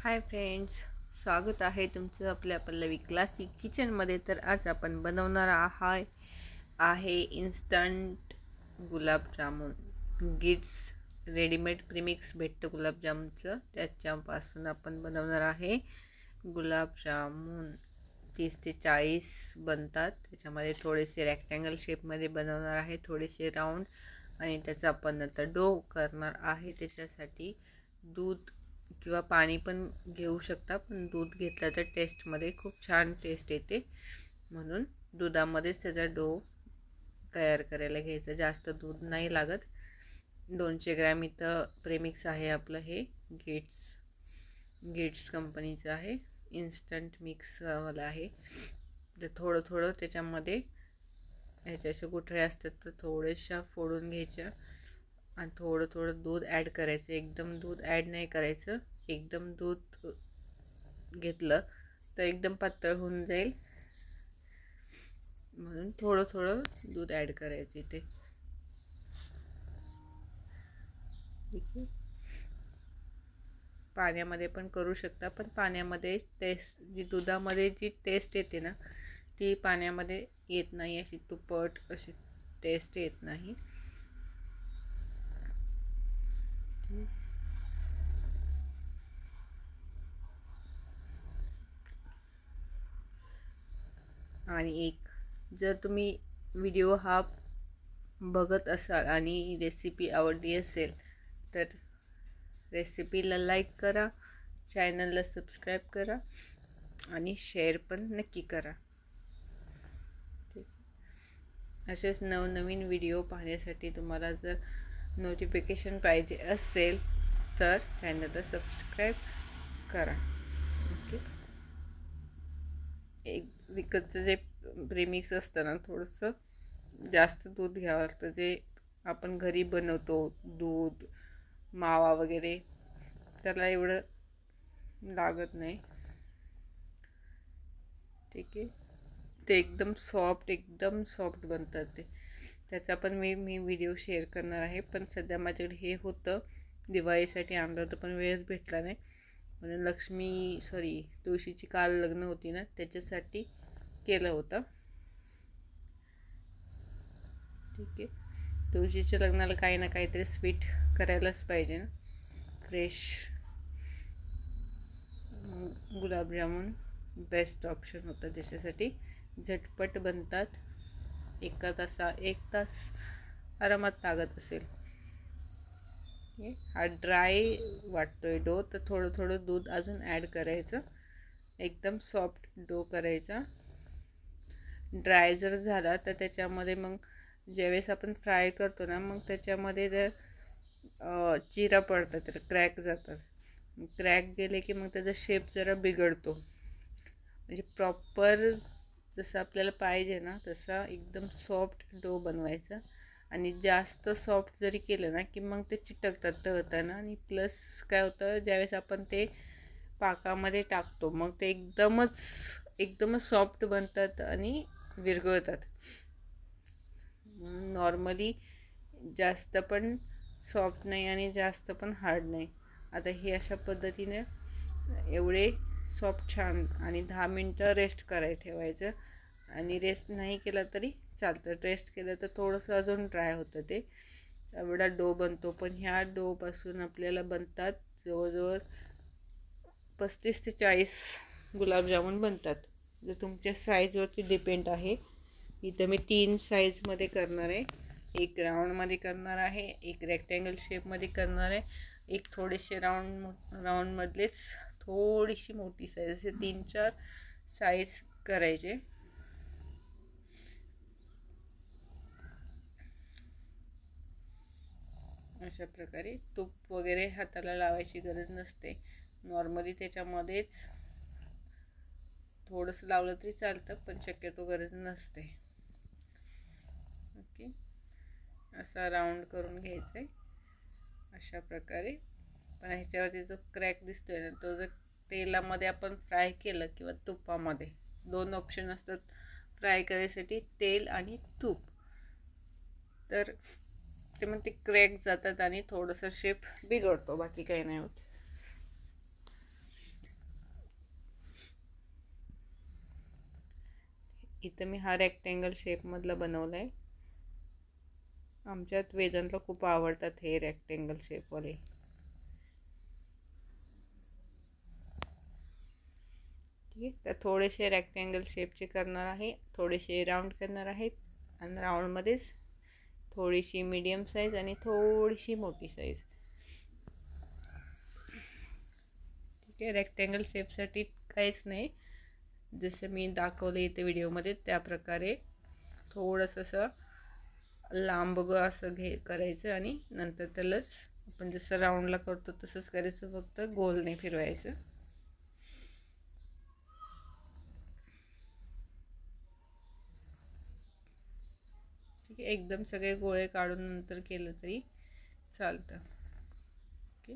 Hi friends, स्वागत आहे तुमचं आपल्या पल्लवी क्लासिक किचनमध्ये। तर आज आपण बनवणार आहे instant gulab jamun. Gits readymade premix भेटतं गुलाबजामुनचं, त्याच्यापासून आपण बनवणार आहे गुलाबजामुन। 30 ते 40 बनतात। त्याच्यामध्ये थोडेसे रेक्टँगल शेपमध्ये बनवणार आहे, थोडेसे राऊंड, आणि त्याचा आपण नंतर डो करणार आहे। त्याच्यासाठी दूध किंवा पाणी पण घेऊ शकता, पण दूध घेतलं तर टेस्टमध्ये खूप छान टेस्ट येते, म्हणून दुधामध्येच त्याचा डो तयार करायला घ्यायचं। जास्त दूध नाही लागत। 200 ग्रॅम इथं प्रेमिक्स आहे आपलं, हे गिट्स कंपनीचं आहे, इन्स्टंट मिक्सवाला आहे। तर थोडं थोडं त्याच्यामध्ये ह्याच्या अशा गुठळ्या असतात, तर थोड्याशा फोडून घ्यायच्या आणि थोडं थोडं दूध ॲड करायचं। एकदम दूध ॲड नाही करायचं, एकदम दूध घेतलं तर एकदम पातळ होऊन जाईल, म्हणून थोडं थोडं दूध ॲड करायचं इथे। ठीक आहे, पाण्यामध्ये पण करू शकता, पण पाण्यामध्ये टेस्ट जी दुधामध्ये जी टेस्ट येते ना, ती पाण्यामध्ये येत नाही, अशी तुपट अशी टेस्ट येत नाही। आणि एक, जर तुम्ही व्हिडिओ हा बघत असाल आणि रेसिपी आवडली असेल तर रेसिपीला लाईक करा, चॅनलला सबस्क्राईब करा आणि शेअर पण नक्की करा। ठीक, असेच नवनवीन व्हिडिओ पाहण्यासाठी तुम्हाला जर नोटिफिकेशन पाहिजे असेल तर चॅनलला सबस्क्राईब करा। ओके, एक विकतचं जे प्रेमिक्स असतं ना, थोडंसं जास्त दूध घ्यावं लागतं। जे आपण घरी बनवतो दूध मावा वगैरे, त्याला एवढं लागत नाही। ठीक आहे, ते एकदम सॉफ्ट बनतात ते। त्याचा पण मी व्हिडिओ शेअर करणार आहे, पण सध्या माझ्याकडे हे होतं, दिवाळीसाठी आणलं होतं, पण वेळच भेटला नाही, म्हणून तुळशीची काल लग्न होती ना, त्याच्यासाठी केलं होतं। ठीक आहे, तुळशीच्या लग्नाला काही ना काहीतरी स्वीट करायलाच पाहिजे ना। फ्रेश गुलाबजामुन बेस्ट ऑप्शन होतं त्याच्यासाठी, झटपट बनतात। एक तास आरामात लागत असेल। हा ड्राय वाटतोय डो, तर थोडं थोडं दूध अजून ॲड करायचं, एकदम सॉफ्ट डो करायचा। ड्राय जर झाला तर त्याच्यामध्ये मग ज्यावेळेस आपण फ्राय करतो ना, मग त्याच्यामध्ये जर चिरा पडतात, तर क्रॅक जातात। क्रॅक गेले की मग त्याचा शेप जरा बिघडतो। म्हणजे प्रॉपर जसं आपल्याला पाहिजे ना, तसा एकदम सॉफ्ट डो बनवायचा। आणि जास्त सॉफ्ट जरी केलं ना की मग ते चिटकतात तळताना, आणि प्लस काय होतं, ज्यावेळेस आपण ते पाकामध्ये टाकतो मग ते एकदमच सॉफ्ट बनतात आणि विरघळतात। नॉर्मली जास्त पण सॉफ्ट नाही आणि जास्त पण हार्ड नाही। आता हे अशा पद्धतीने एवढे सॉफ्ट छान, आणि 10 मिनटं रेस्ट करायला ठेवायचं। आणि रेस्ट नाही केला तरी चालतं, रेस्ट केलं तर थोडंसं अजून ड्राय होतं, ते एवढा डो बनतो। पण ह्या डोपासून आपल्याला बनतात जवळजवळ 35 ते 40 गुलाबजामुन बनतात। जर तुमच्या साईजवरती डिपेंड आहे। इथं मी 3 साईजमध्ये करणार आहे, एक राऊंडमध्ये करणार आहे, एक रेक्टँगल शेपमध्ये करणार आहे, एक थोडेसे राऊंडमधलेच थोडीशी मोठी साईज, असे 3-4 साईज करायचे। अशा प्रकारे तूप वगैरे हाताला लावायची गरज नसते, नॉर्मली त्याच्यामध्येच थोडंसं लावलं तरी चालतं, पण शक्यतो गरज नसते। ओके, असा राऊंड करून घ्यायचं आहे अशा प्रकारे। पण ह्याच्यावरती जो क्रॅक दिसतोय ना, तो जर तेलामध्ये आपण फ्राय केलं किंवा तुपामध्ये, 2 ऑप्शन असतात फ्राय करायसाठी, तेल आणि तूप, तर ते मग ते क्रॅक जातात आणि थोडंसं शेप बिघडतो, बाकी काही नाही होत। इथं मी हा रेक्टँगल शेपमधला बनवला आहे. आमच्यात वेदांतला खूप आवडतात हे रेक्टँगल शेपवाले. ठीक आहे, तर थोडेसे रेक्टँगल शेपचे करणार आहे, थोडेसे राऊंड करणार आहेत आणि राऊंडमध्येच थोडीशी मीडियम साईज आणि थोडीशी मोठी साईज. ठीक आहे, रेक्टँगल शेपसाठी काहीच नाही, जसं मी दाखवलं इथे व्हिडिओमध्ये त्या प्रकारे थोडंसं असं लांब असं करायचं आणि नंतर त्यालाच आपण जसं राऊंडला करतो तसंच करायचं, फक्त गोल नाही फिरवायचं. ठीक आहे, एकदम सगळे गोळे काढून नंतर केलं तरी चालतं. ओके,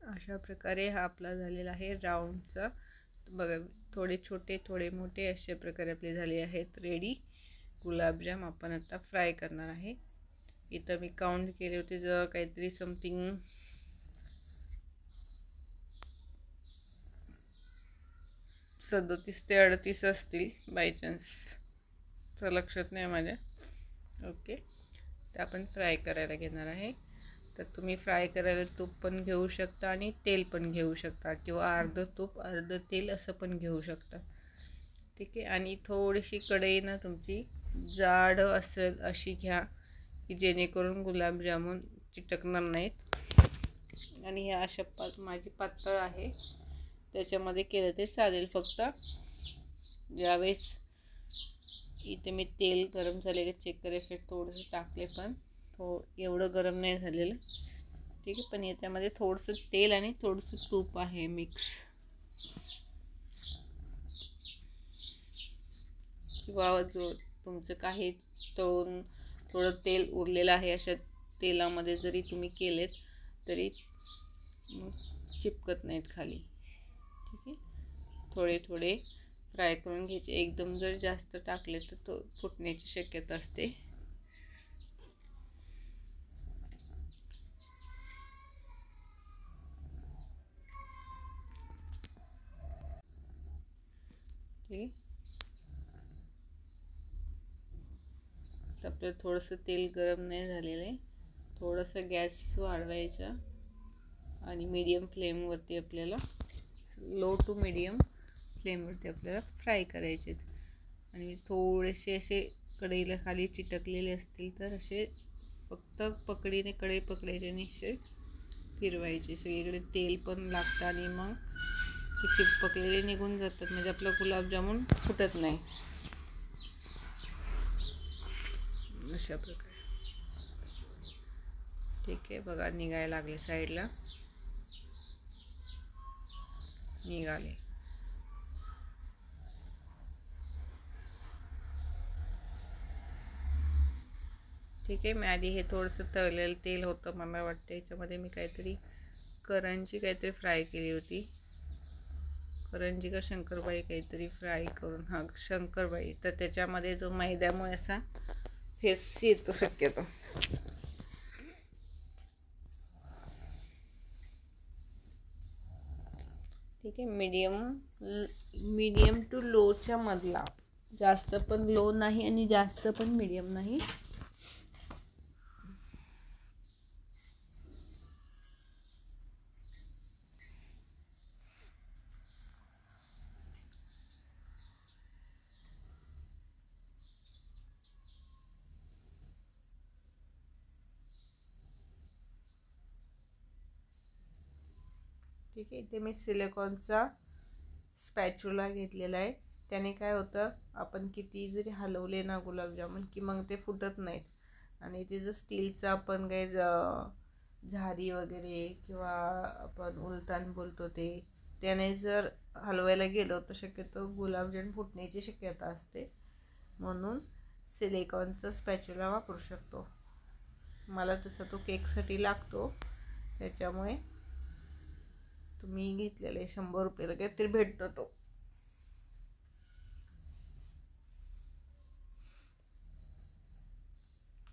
अशा प्रकारे हा आपला झालेला आहे राऊंडचा. बघा, थोडे छोटे थोडे मोठे अशा प्रकारे आपले झाले आहेत रेडी गुलाबजाम. आपण आता फ्राय करणार आहे. इथं मी काउंट केले होते जर काहीतरी समथिंग 37 ते 38 असतील बाय चान्स, तर लक्षात नाही माझ्या. ओके, तर आपण फ्राय करायला घेणार आहे. तर तुम्ही फ्राय करायला तूप पण घेऊ शकता आणि तेल पण घेऊ शकता, किंवा अर्ध तूप अर्ध तेल असं पण घेऊ शकता. ठीक आहे, आणि थोडीशी कढई ना तुमची जाड असेल अशी घ्या, की जेणेकरून गुलाबजामुन चिटकणार नाहीत. आणि हे अशा माझी पातळ आहे त्याच्यामध्ये केलं ते चालेल. फक्त ज्यावेळेस इथे मी तेल गरम झाले का चेक करायचे, थोडंसं टाकले पण एवढं गरम नाही झालेलं. ठीक आहे, पण याच्यामध्ये थोडंसं तेल आणि थोडंसं तूप आहे मिक्स, किंवा जो तुमचं काही तळून थोडं तेल उरलेलं आहे अशा तेलामध्ये जरी तुम्ही केलेत तरी चिपकत नाहीत खाली. ठीक आहे, थोडे थोडे फ्राय करून घ्यायचे. एकदम जर जास्त टाकले तर तो फुटण्याची शक्यता असते. ठीक, तर आपलं थोडंसं तेल गरम नाही झालेलं आहे. थोडंसं गॅस वाढवायचा आणि मीडियम फ्लेमवरती आपल्याला, लो टू मीडियम फ्लेमवरती आपल्याला फ्राय करायचे. आणि थोडेसे असे कढईला खाली चिटकलेले असतील तर असे फक्त पकडीने कढई पकडायचे आणि असे फिरवायचे. सगळीकडे तेल पण लागतं आणि मग ते चिपकलेले निघून जातात, म्हणजे आपला गुलाबजामुन फुटत नाही. अशा प्रकारे. ठीक आहे, बघा निघायला लागले, साईडला निघाले. ठीक आहे, मी आधी हे थोडंसं तळलेलं तेल होतं, मला वाटतं याच्यामध्ये मी काहीतरी करंजी काहीतरी फ्राय केली होती, करंजी का शंकरपाळी काहीतरी फ्राय करून, हां शंकरपाळी. तर त्याच्यामध्ये जो मैद्यामुळे असा फेस येतो शक्यतो. ठीक आहे, मीडियम टू लोच्या मधला, जास्त पण लो नाही आणि जास्त पण मीडियम नाही. ठीक आहे, इथे मी सिलिकॉनचा स्पॅच्युला घेतलेला आहे. त्याने काय होतं, आपण किती जरी हलवले ना गुलाबजामुन की मग ते फुटत नाहीत. आणि ते जर स्टीलचा आपण काही झारी वगैरे किंवा आपण उलतान बोलतो त्याने जर हलवायला गेलो तर शक्यतो गुलाबजाम फुटण्याची शक्यता असते. म्हणून सिलिकॉनचा स्पॅच्युला वापरू शकतो. मला तसा तो केकसाठी लागतो, त्याच्यामुळे तुम्ही घेतलेले 100 रुपयाला काहीतरी भेटतो तो.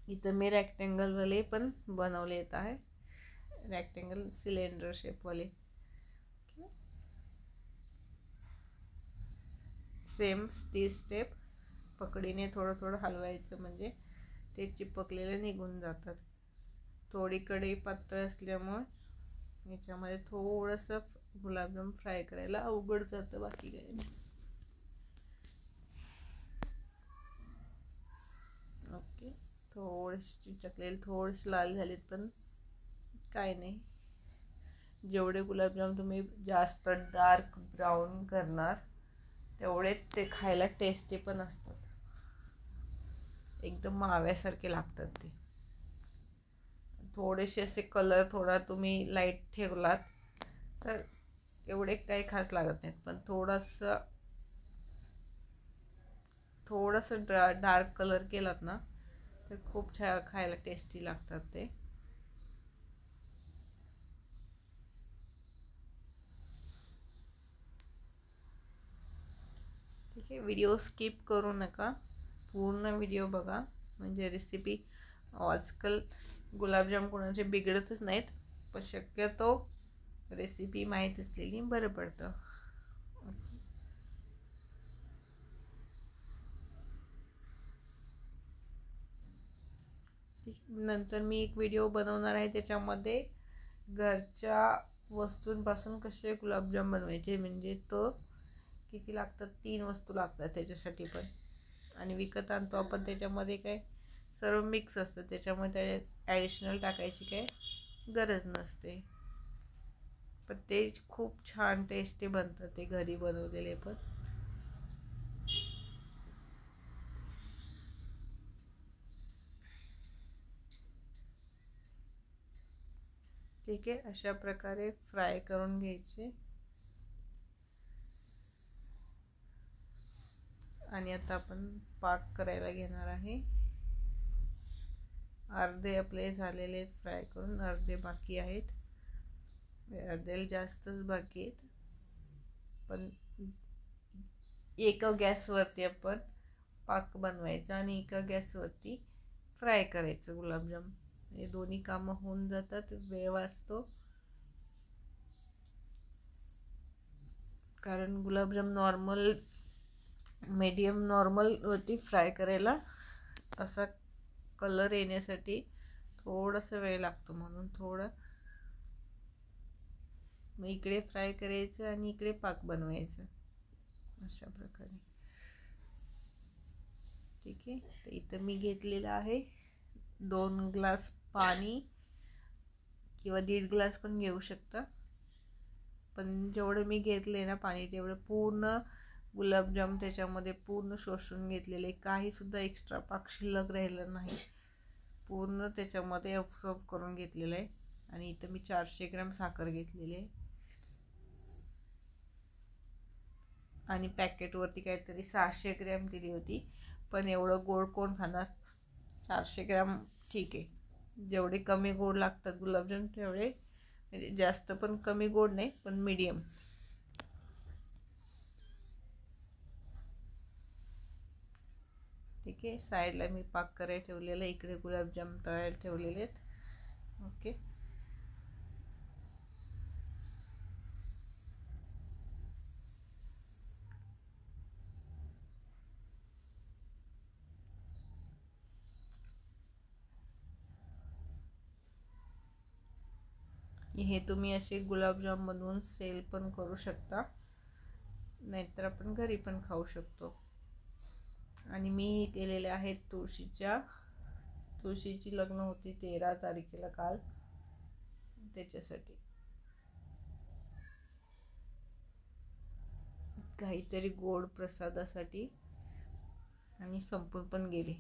इथं मी रेक्टँगलवाले पण बनवले येत आहे, रेक्टँगल सिलेंडर शेपवाले. सेम ती स्टेप पकडीने थोडं थोडं हलवायचं, म्हणजे ते चिपकलेले निघून जातात. थोडी कढई पातळ असल्यामुळे याच्यामध्ये थोडंसं गुलाबजाम फ्राय करायला अवघड जातं, बाकी काही नाही. ओके, थोडेसे चिटकलेले, थोडेसे लाल झालेत, पण काय नाही. जेवढे गुलाबजाम तुम्ही जास्त डार्क ब्राऊन करणार तेवढे ते खायला टेस्टी पण असतात. एकदम माव्यासारखे लागतात ते. थोडेसे असे कलर थोडा तुम्ही लाईट ठेवलात तर एवढे काही खास लागत नाहीत, पण थोडंसं डार्क कलर केलात ना तर खूप छान खायला टेस्टी लागतात ते. ठीक आहे, व्हिडिओ स्किप करू नका, पूर्ण व्हिडिओ बघा, म्हणजे रेसिपी आजकाल गुलाबजाम कोणाचे बिघडतच नाहीत, पण शक्यतो रेसिपी माहीत असलेली बरं पडतं. नंतर मी एक व्हिडिओ बनवणार आहे, त्याच्यामध्ये घरच्या वस्तूंपासून कसे गुलाबजाम बनवायचे, म्हणजे तो किती लागतात, 3 वस्तू लागतात त्याच्यासाठी पण. आणि विकत आणतो आपण त्याच्यामध्ये काय सर्व मिक्स असतं, त्याच्यामध्ये ॲडिशनल टाकायची काय गरज नसते, पण ते खूप छान टेस्टी बनतं ते घरी बनवलेले पण. ठीक आहे, अशा प्रकारे फ्राय करून घ्यायचे. आणि आता आपण पाक करायला घेणार आहे. अर्धे आपले झालेले आहेत फ्राय करून, अर्धे बाकी आहेत. अर्ध्याला जास्तच बाकी आहेत, पण एका गॅसवरती आपण पाक बनवायचा आणि एका गॅसवरती फ्राय करायचं गुलाबजाम. हे दोन्ही कामं होऊन जातात, वेळ वाचतो. कारण गुलाबजाम मीडियम नॉर्मलवरती फ्राय करायला असा कलर येण्यासाठी थोडासा वेळ लागतो, म्हणून थोडं इकडे फ्राय करायचं आणि इकडे पाक बनवायचं, अशा प्रकारे. ठीक आहे, तर इथं मी घेतलेलं आहे 2 ग्लास पाणी, किंवा 1.5 ग्लास पण घेऊ शकता, पण जेवढं मी घेतले ना पाणी तेवढं पूर्ण गुलाबजाम त्याच्यामध्ये पूर्ण शोषून घेतलेले, काही सुद्धा एक्स्ट्रा पाक शिल्लक राहिलं नाही, पूर्ण त्याच्यामध्ये अब्सॉर्ब करून घेतलेलं आहे. आणि इथं मी 400 ग्रॅम साखर घेतलेली आहे, आणि पॅकेटवरती काहीतरी 600 ग्रॅम दिली होती, पण एवढं गोड कोण खाणार, 400 ग्रॅम ठीक आहे. जेवढे कमी गोड लागतात गुलाबजाम तेवढे, म्हणजे जास्त पण कमी गोड नाही, पण मीडियम. ठीक आहे, साईडला मी पाक करायला ठेवलेला, इकडे गुलाबजाम तळायला ठेवलेले आहेत. ओके, हे तुम्ही असे गुलाबजाम बनवून सेल पण करू शकता, नाहीतर आपण घरी पण खाऊ शकतो. आणि मी केलेले आहेत तुळशीची लग्न होती 13 तारखेला काल, त्याच्यासाठी काहीतरी गोड प्रसादासाठी, आणि संपून पण गेले.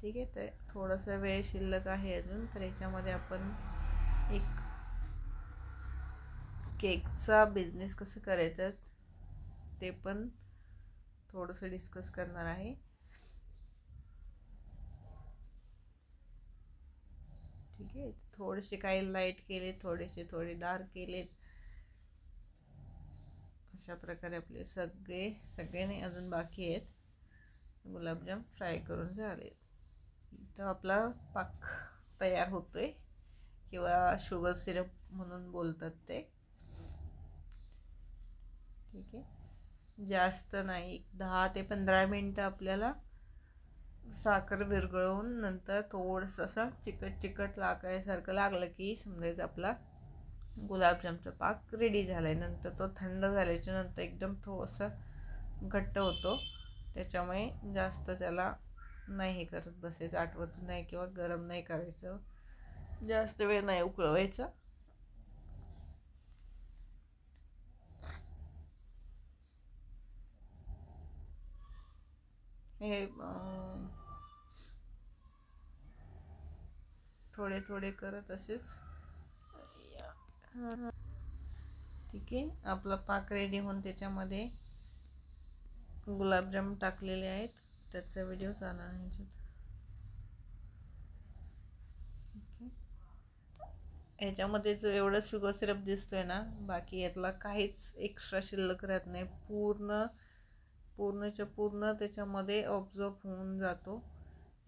ठीक आहे, तर थोडासा वेळ शिल्लक आहे अजून, तर याच्यामध्ये आपण एक केकचा बिझनेस कसं करायचा ते पण थोडंसं डिस्कस करणार आहे. ठीक आहे, थोडेसे काही लाईट केले, थोडे डार्क केलेत, अशा प्रकारे आपले सगळे नाही अजून बाकी आहेत गुलाबजाम फ्राय करून झालेत. इथं आपला पाक तयार होतोय, किंवा शुगर सिरप म्हणून बोलतात ते. ठीक आहे, जास्त नाही, 10 ते 15 मिनटं आपल्याला साखर विरघळवून नंतर थोडंसं असं चिकट चिकट लागायसारखं लागलं की समजायचं आपला गुलाबजामचा पाक रेडी झाला आहे. नंतर तो थंड झाल्याच्या नंतर एकदम थोडंसं घट्ट होतो, त्याच्यामुळे जास्त त्याला नाही हे करत बसायचं, आठवत नाही किंवा गरम नाही करायचं, जास्त वेळ नाही उकळवायचा. हे थोडे थोडे करत असेच. ठीक आहे, आपला पाक रेडी होऊन त्याच्यामध्ये गुलाबजाम टाकलेले आहेत, त्याचा व्हिडिओ चालणार ह्याच्यात. ह्याच्यामध्ये जो एवढं शुगर सिरप दिसतोय ना, बाकी यातला काहीच एक्स्ट्रा शिल्लक राहत नाही, पूर्णच्या पूर्ण त्याच्यामध्ये ऑब्झर्व होऊन जातो,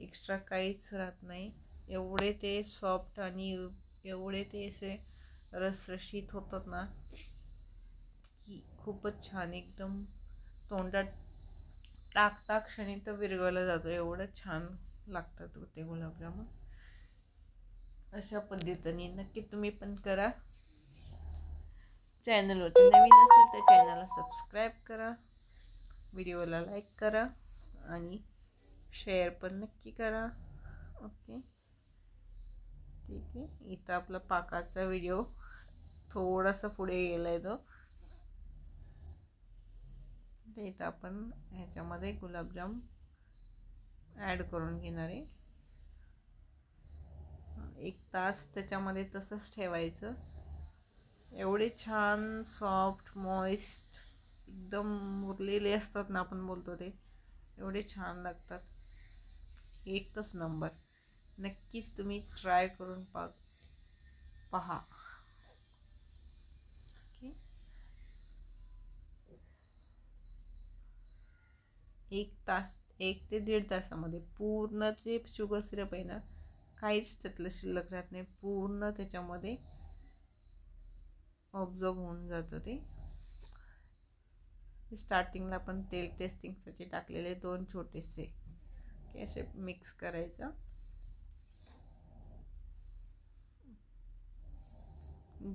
एक्स्ट्रा काहीच राहत नाही. एवढे ते सॉफ्ट आणि एवढे ते असे रसरशीत होतात ना की खूपच छान, एकदम तोंडात टाकता क्षणी तर विरघळला जातो, एवढं छान लागतात ते गुलाबजामुन. अशा पद्धतीने नक्की तुम्ही पण करा. चॅनलवरती नवीन असेल तर चॅनलला सबस्क्राईब करा, व्हिडिओला लाईक करा आणि शेअर पण नक्की करा. ओके, ठीक आहे. इथं आपला पाकाचा व्हिडिओ थोडासा पुढे गेला आहे तो. इथं आपण ह्याच्यामध्ये गुलाबजाम ॲड करून घेणार आहे. 1 तास त्याच्यामध्ये तसंच ठेवायचं. एवढे छान सॉफ्ट मॉइस्ट एकदम मुरलेले असतात ना, आपण बोलतो ते, एवढे छान लागतात, एकच नंबर. नक्कीच तुम्ही ट्राय करून पहा. ओके, 1 ते 1.5 तासामध्ये पूर्ण ते शुगर सिरप आहे ना, काहीच त्यातलं शिल्लक राहत नाही, पूर्ण त्याच्यामध्ये ऑब्झर्व होऊन जातं ते. स्टार्टिंगला आपण तेल टेस्टिंगसाठी टाकलेले 2 छोटेसे ते असे मिक्स करायचं.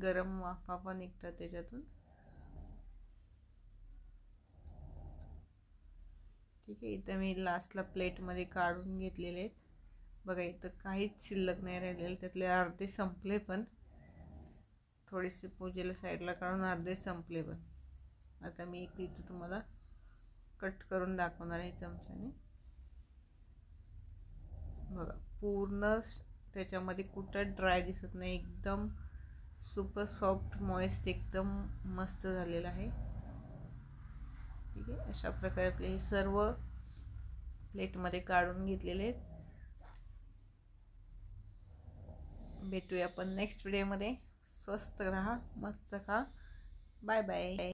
गरम वाफा पण निघतात त्याच्यातून. ठीक आहे, इथं मी लास्टला प्लेटमध्ये काढून घेतलेले आहेत. बघा, इथं काहीच शिल्लक नाही राहिलेलं, त्यातले अर्धे संपले, पण थोडेसे पूजेला साईडला काढून अर्धे संपले पण. आता मी इथं तुम्हाला कट करून दाखवणार आहे चमच्याने. बघा, पूर्ण त्याच्यामध्ये कुठं ड्राय दिसत नाही, एकदम सुपर सॉफ्ट मॉइस्ट एकदम मस्त झालेलं आहे. ठीक आहे, अशा प्रकारे आपले हे सर्व प्लेटमध्ये काढून घेतलेले आहेत. भेटूया आपण नेक्स्ट व्हिडिओमध्ये. स्वस्त राहा, मस्त खा, बाय बाय.